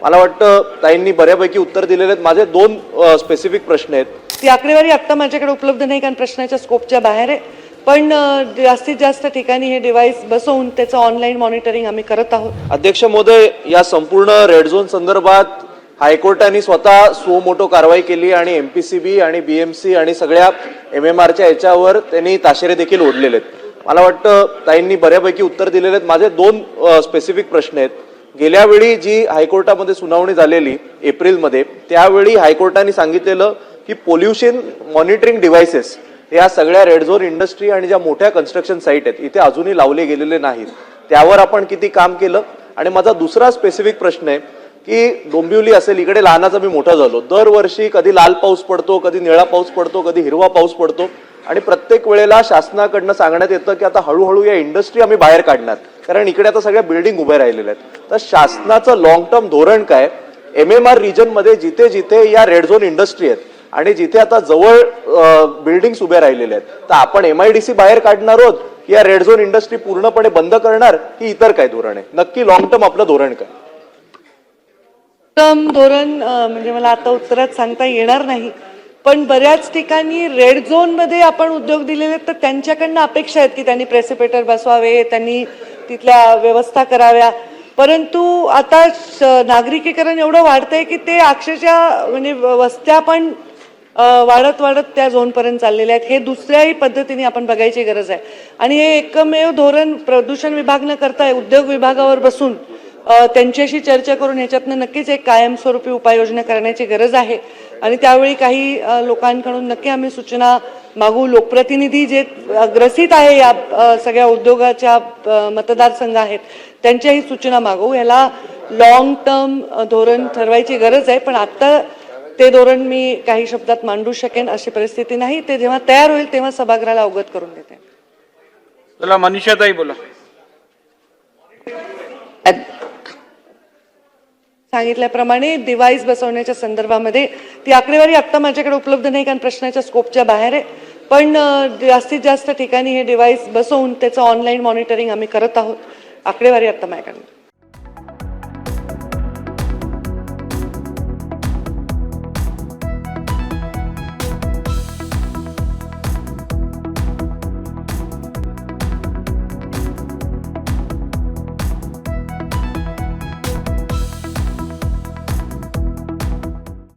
मला वाटतं ताईंनी बऱ्यापैकी उत्तर दिलेले आहेत। माझे दोन स्पेसिफिक प्रश्न आहेत। ती आकडेवारी आता माझ्याकडे उपलब्ध नाही कारण प्रश्नाच्या स्कोपच्या बाहेर आहे, पण जास्तीत जास्त ठिकाणी हे डिव्हाइस बसवून त्याचं ऑनलाईन मॉनिटरिंग आम्ही करत आहोत। अध्यक्ष महोदय, या संपूर्ण रेड झोन संदर्भात हायकोर्टाने स्वतः सो मोटो कारवाई केली आणि एमपीसीबी आणि बीएमसी आणि सगळ्या एमएमआरच्या याच्यावर त्यांनी ताशेरे देखील ओढलेले आहेत। मला वाटतं ताईंनी बऱ्यापैकी उत्तर दिलेले आहेत। माझे दोन स्पेसिफिक प्रश्न आहेत। गेल्या वेळी जी हायकोर्टामध्ये सुनावणी झालेली एप्रिलमध्ये, त्यावेळी हायकोर्टाने सांगितलेलं की पोल्युशन मॉनिटरिंग डिव्हाइसेस या सगळ्या रेड झोन इंडस्ट्री आणि ज्या मोठ्या कन्स्ट्रक्शन साईट आहेत इथे अजूनही लावले गेलेले नाहीत। त्यावर आपण किती काम केलं? आणि माझा दुसरा स्पेसिफिक प्रश्न आहे की डोंबिवली असेल, इकडे लहानाचा मी मोठा झालो, दरवर्षी कधी लाल पाऊस पडतो, कधी निळा पाऊस पडतो, कधी हिरवा पाऊस पडतो आणि प्रत्येक वेळेला शासनाकडनं सांगण्यात येतं की आता हळूहळू या इंडस्ट्री आम्ही बाहेर काढणार, कारण इकडे आता सगळ्या बिल्डिंग उभ्या राहिलेल्या आहेत। तर शासनाचं लॉंग टर्म धोरण काय? एमएमआर रिजन मध्ये जिथे जिथे या रेड झोन इंडस्ट्री आहेत आणि जिथे आता जवळ बिल्डिंग्स उभ्या राहिलेल्या आहेत, तर आपण एमआयडीसी बाहेर काढणार आहोत, या रेड झोन इंडस्ट्री पूर्णपणे बंद करणार की इतर काय धोरण आहे? नक्की लॉंग टर्म आपलं धोरण काय? टर्म धोरण म्हणजे मला आता उत्तरात सांगता येणार नाही, पण बऱ्याच ठिकाणी रेड झोन मध्ये आपण उद्योग दिलेले तर त्यांच्याकडनं अपेक्षा आहेत की त्यांनी प्रेसिपिटर बसवावे, त्यांनी तिथल्या व्यवस्था कराव्या, परंतु आता नागरिकीकरण एवढं वाढतंय की ते अक्षरशः म्हणजे वस्त्या पण वाढत वाढत त्या झोनपर्यंत चाललेल्या आहेत। हे दुसऱ्याही पद्धतीने आपण बघायची गरज आहे आणि हे एकमेव धोरण प्रदूषण विभाग न करता उद्योग विभागावर बसून त्यांच्याशी चर्चा करून ह्याच्यातनं नक्कीच एक कायमस्वरूपी उपाययोजना करण्याची गरज आहे आणि त्यावेळी काही लोकांकडून नक्की आम्ही सूचना मागू। लोकप्रतिनिधी जे ग्रसित आहे या सगळ्या उद्योगाच्या मतदारसंघ आहेत त्यांच्याही सूचना मागू। याला लॉंग टर्म धोरण ठरवायची गरज आहे, पण आता ते धोरण मी काही शब्दात मांडू शकेन अशी परिस्थिती नाही। ते जेव्हा तयार होईल तेव्हा सभागृहाला अवगत करून देते। चला मनीषाताई बोला। सांगितल्याप्रमाणे डिव्हाइस बसवण्याच्या संदर्भामध्ये ती आकडेवारी आता माझ्याकडे उपलब्ध नाही कारण प्रश्नाच्या स्कोपच्या बाहेर आहे, पण जास्तीत जास्त ठिकाणी हे डिव्हाइस बसवून त्याचं ऑनलाईन मॉनिटरिंग आम्ही करत आहोत। आकडेवारी आता माझ्याकडे